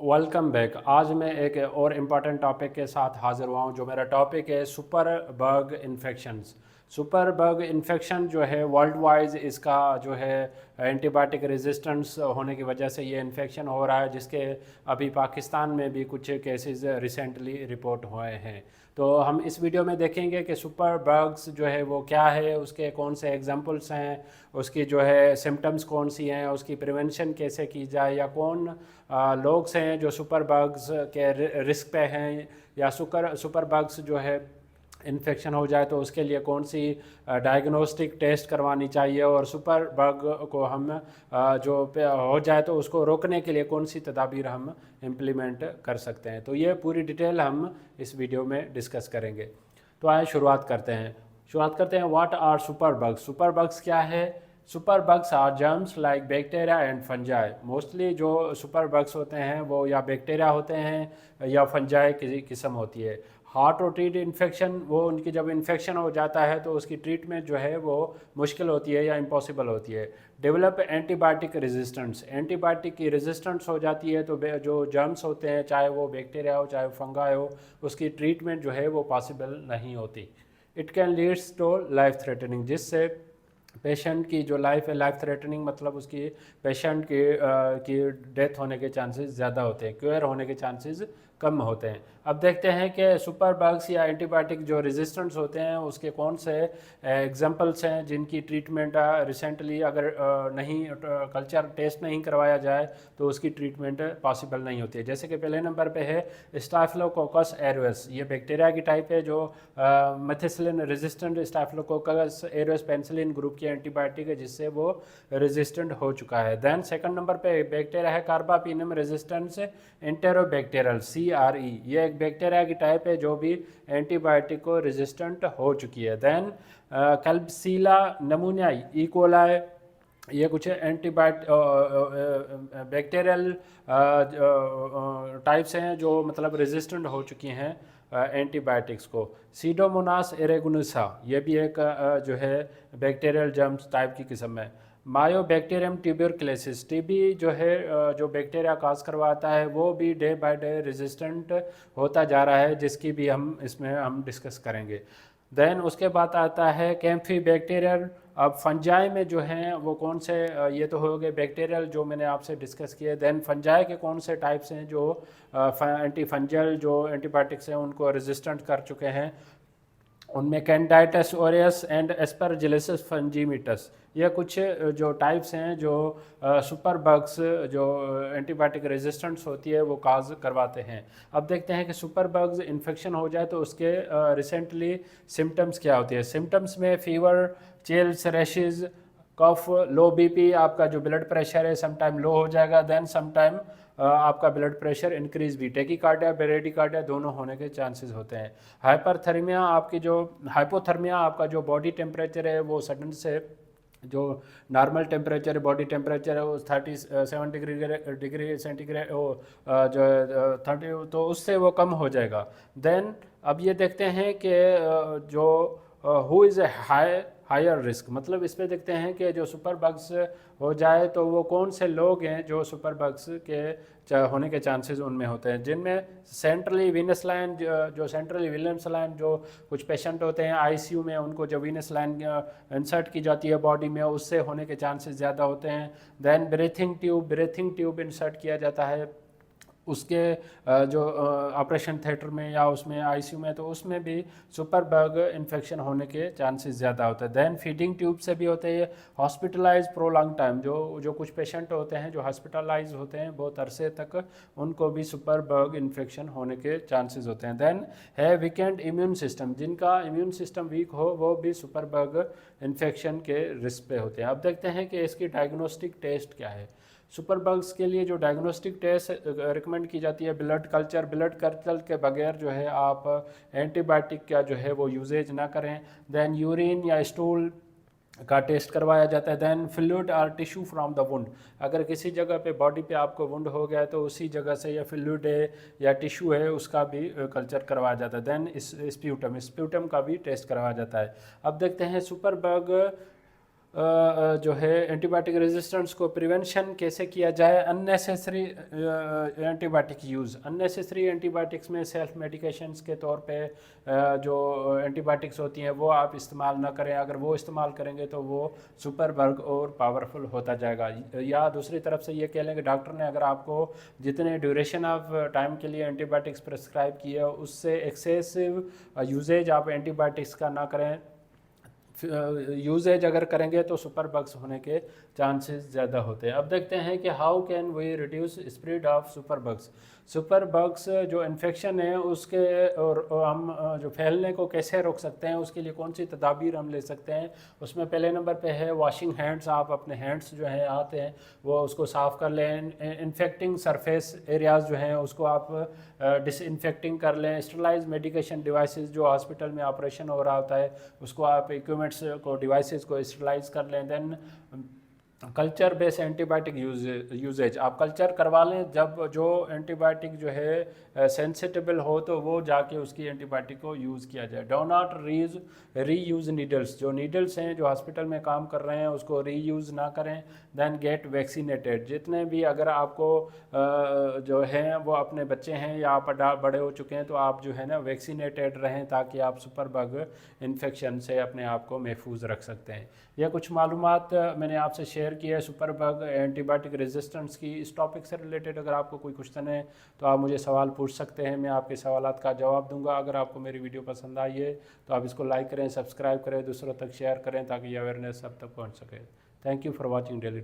Welcome back. आज मैं एक और इम्पॉर्टेंट टॉपिक के साथ हाज़िर हुआ हूँ। जो मेरा टॉपिक है super bug infections. Super bug infection जो है वर्ल्ड वाइज इसका जो है एंटीबायोटिक रेजिस्टेंस होने की वजह से ये इन्फेक्शन हो रहा है, जिसके अभी पाकिस्तान में भी कुछ केसेस रिसेंटली रिपोर्ट हुए हैं। तो हम इस वीडियो में देखेंगे कि सुपर बग्स जो है वो क्या है, उसके कौन से एग्जांपल्स हैं, उसकी जो है सिम्टम्स कौन सी हैं, उसकी प्रिवेंशन कैसे की जाए, या कौन लोग हैं जो सुपर बग्स के रिस्क पे हैं, या सुपर बग्स जो है इन्फेक्शन हो जाए तो उसके लिए कौन सी डायग्नोस्टिक टेस्ट करवानी चाहिए, और सुपर बग को हम जो हो जाए तो उसको रोकने के लिए कौन सी तदाबीर हम इम्प्लीमेंट कर सकते हैं। तो ये पूरी डिटेल हम इस वीडियो में डिस्कस करेंगे। तो आइए शुरुआत करते हैं what are super bugs. Super bugs क्या है? Super bugs are germs like bacteria and fungi. Mostly जो सुपर बग्स होते हैं वो या बैक्टीरिया होते हैं या फंजाई की किस्म होती है। हार्ट और ट्रीट इन्फेक्शन, वो उनकी जब इन्फेक्शन हो जाता है तो उसकी ट्रीटमेंट जो है वो मुश्किल होती है या इम्पॉसिबल होती है। डेवलप एंटीबायोटिक रेजिस्टेंस, एंटीबायोटिक की रेजिस्टेंस हो जाती है तो जो जर्म्स होते हैं, चाहे वो बैक्टीरिया हो चाहे फंगाई हो, उसकी ट्रीटमेंट जो है वो पॉसिबल नहीं होती। It can leads to life threatening, जिससे पेशेंट की जो लाइफ है, लाइफ थ्रेटनिंग मतलब उसकी पेशेंट की डेथ होने के चांसेस ज़्यादा होते हैं, क्योर होने के चांसेस कम होते हैं। अब देखते हैं कि सुपर बग्स या एंटीबायोटिक जो रेजिस्टेंस होते हैं उसके कौन से एग्जांपल्स हैं जिनकी ट्रीटमेंट रिसेंटली अगर नहीं कल्चर टेस्ट नहीं करवाया जाए तो उसकी ट्रीटमेंट पॉसिबल नहीं होती है। जैसे कि पहले नंबर पे है स्टाफिलोकोकस एरियस। ये बैक्टीरिया की टाइप है जो methicillin resistant staphylococcus aureus penicillin group की एंटीबायोटिक है, जिससे वो रेजिस्टेंट हो चुका है। देन सेकंड नंबर पे बैक्टीरिया है कार्बापिनम रेजिस्टेंस एंटेरोबैक्टीरियल CRE। ये एक बैक्टीरिया की टाइप है जो भी एंटीबायोटिक को रेजिस्टेंट हो चुकी है। देन कैल्पसीला नमूनियाई इकोलाई, ये कुछ एंटीबायोट बैक्टीरियल टाइप्स हैं जो मतलब रेजिस्टेंट हो चुकी हैं एंटीबायोटिक्स को। सीडोमोनास एरेगुनुसा, ये भी एक जो है बैक्टीरियल जर्म्स टाइप की किस्म है। मायोबैक्टीरियम ट्यूबरकुलोसिस, टीबी जो है जो बैक्टीरिया काज करवाता है वो भी डे बाय डे रेजिस्टेंट होता जा रहा है, जिसकी भी हम डिस्कस करेंगे। देन उसके बाद आता है कैम्फी बैक्टीरियल। अब फंजाई में जो हैं वो कौन से, ये तो हो गए बैक्टीरियल जो मैंने आपसे डिस्कस किए। देन फंजाई के कौन से टाइप्स हैं जो एंटी फंजल जो एंटीबायोटिक्स हैं उनको रेजिस्टेंट कर चुके हैं। उनमें कैंडाइटस ओरियस एंड एस्परजिलस फंजीमिटस, ये कुछ जो टाइप्स हैं जो सुपर बग्स जो एंटीबायोटिक रेजिस्टेंस होती है वो काज करवाते हैं। अब देखते हैं कि सुपर बग्स इन्फेक्शन हो जाए तो उसके रिसेंटली सिम्टम्स क्या होती है। सिम्टम्स में फीवर, चिल्स, रैशेज, कफ, लो बीपी, आपका जो ब्लड प्रेशर है समटाइम लो हो जाएगा। देन समटाइम आपका ब्लड प्रेशर इंक्रीज भी, टेकीकार्डिया ब्रेडिकार्डिया दोनों होने के चांसेस होते हैं। हाइपरथर्मिया, आपकी जो हाइपोथर्मिया, आपका जो बॉडी टेम्परेचर है वो सडन से जो नॉर्मल टेम्परेचर बॉडी टेम्परेचर है वो 37 डिग्री सेंटीग्रेड वो जो 30, तो उससे वो कम हो जाएगा। देन अब ये देखते हैं कि जो who is a higher risk, मतलब इसमें देखते हैं कि जो सुपर बग्स हो जाए तो वो कौन से लोग हैं जो सुपर बग्स के होने के चांसेस उनमें होते हैं, जिनमें सेंट्रली वीनस लाइन, जो सेंट्रली विलियम्स लाइन, जो कुछ पेशेंट होते हैं आईसीयू में उनको जो वीनस लाइन इंसर्ट की जाती है बॉडी में, उससे होने के चांसेस ज़्यादा होते हैं। देन ब्रीथिंग ट्यूब इंसर्ट किया जाता है उसके जो ऑपरेशन थिएटर में या उसमें आईसीयू में, तो उसमें भी सुपर बग इन्फेक्शन होने के चांसेस ज़्यादा होते हैं। देन फीडिंग ट्यूब से भी होते हैं। हॉस्पिटलाइज प्रोलॉन्ग टाइम, जो कुछ पेशेंट होते हैं जो हॉस्पिटलाइज होते हैं बहुत अरसे तक, उनको भी सुपर बग इन्फेक्शन होने के चांसेस होते हैं। देन है वीकेंड इम्यून सिस्टम, जिनका इम्यून सिस्टम वीक हो वो भी सुपर बग इन्फेक्शन के रिस्क पे होते हैं। अब देखते हैं कि इसकी डायग्नोस्टिक टेस्ट क्या है। सुपर बग्स के लिए जो डायग्नोस्टिक टेस्ट रिकमेंड की जाती है, ब्लड कल्चर के बगैर जो है आप एंटीबायोटिक का जो है वो यूजेज ना करें। देन यूरिन या स्टूल का टेस्ट करवाया जाता है। देन फ्लूइड और टिश्यू फ्रॉम द वुंड, अगर किसी जगह पे बॉडी पे आपको वुंड हो गया है तो उसी जगह से या फ्लूइड है या टिश्यू है उसका भी कल्चर करवाया जाता है। देन स्प्यूटम का भी टेस्ट करवाया जाता है। अब देखते हैं सुपर बग जो है एंटीबायोटिक रेजिस्टेंस को प्रिवेंशन कैसे किया जाए, unnecessary antibiotic use. Unnecessary antibiotics में सेल्फ मेडिकेशंस के तौर पे जो एंटीबायोटिक्स होती हैं वो आप इस्तेमाल ना करें। अगर वो इस्तेमाल करेंगे तो वो सुपर बग और पावरफुल होता जाएगा। या दूसरी तरफ से ये कह लें कि डॉक्टर ने अगर आपको जितने ड्यूरेशन ऑफ टाइम के लिए एंटीबायोटिक्स प्रिस्क्राइब किया उससे एक्सेसिव यूजेज आप एंटीबायोटिक्स का ना करें। यूजेज अगर करेंगे तो सुपर बग्स होने के चांसेस ज़्यादा होते हैं। अब देखते हैं कि how can we reduce spread of super bugs. Super bugs जो इन्फेक्शन है उसके और हम जो फैलने को कैसे रोक सकते हैं, उसके लिए कौन सी तदाबीर हम ले सकते हैं। उसमें पहले नंबर पे है वॉशिंग हैंड्स। आप अपने हैंड्स जो हैं आते हैं वो उसको साफ़ कर लें। इन्फेक्टिंग सरफेस एरियाज़ जो हैं उसको आप डिसइंफेक्टिंग कर लें। स्टरलाइज मेडिकेशन डिवाइसेस जो हॉस्पिटल में ऑपरेशन हो रहा होता है उसको आप इक्विपमेंट्स को डिवाइसेस को स्टरलाइज कर लें। Then culture base antibiotic usages आप कल्चर करवा लें। जब जो एंटीबायोटिक जो है सेंसिटिबल हो तो वो जाके उसकी एंटीबायोटिक को यूज़ किया जाए। Do not reuse needles. जो नीडल्स हैं जो हॉस्पिटल में काम कर रहे हैं उसको रीयूज़ ना करें। Then get vaccinated. जितने भी अगर आपको जो हैं वो अपने बच्चे हैं या आप बड़े हो चुके हैं तो आप जो है ना वैक्सीनेटेड रहें ताकि आप सुपर बग इन्फेक्शन से अपने आप को महफूज रख सकते हैं। यह कुछ मालूमात मैंने आपसे शेयर किया है सुपर बग एंटीबायोटिक रेजिस्टेंस की। इस टॉपिक से रिलेटेड अगर आपको कोई क्वेश्चन है तो आप मुझे सवाल पूछ सकते हैं, मैं आपके सवालात का जवाब दूंगा। अगर आपको मेरी वीडियो पसंद आई है तो आप इसको लाइक करें, सब्सक्राइब करें, दूसरों तक शेयर करें ताकि ये अवेयरनेस सब तक पहुँच सके। Thank you for watching daily.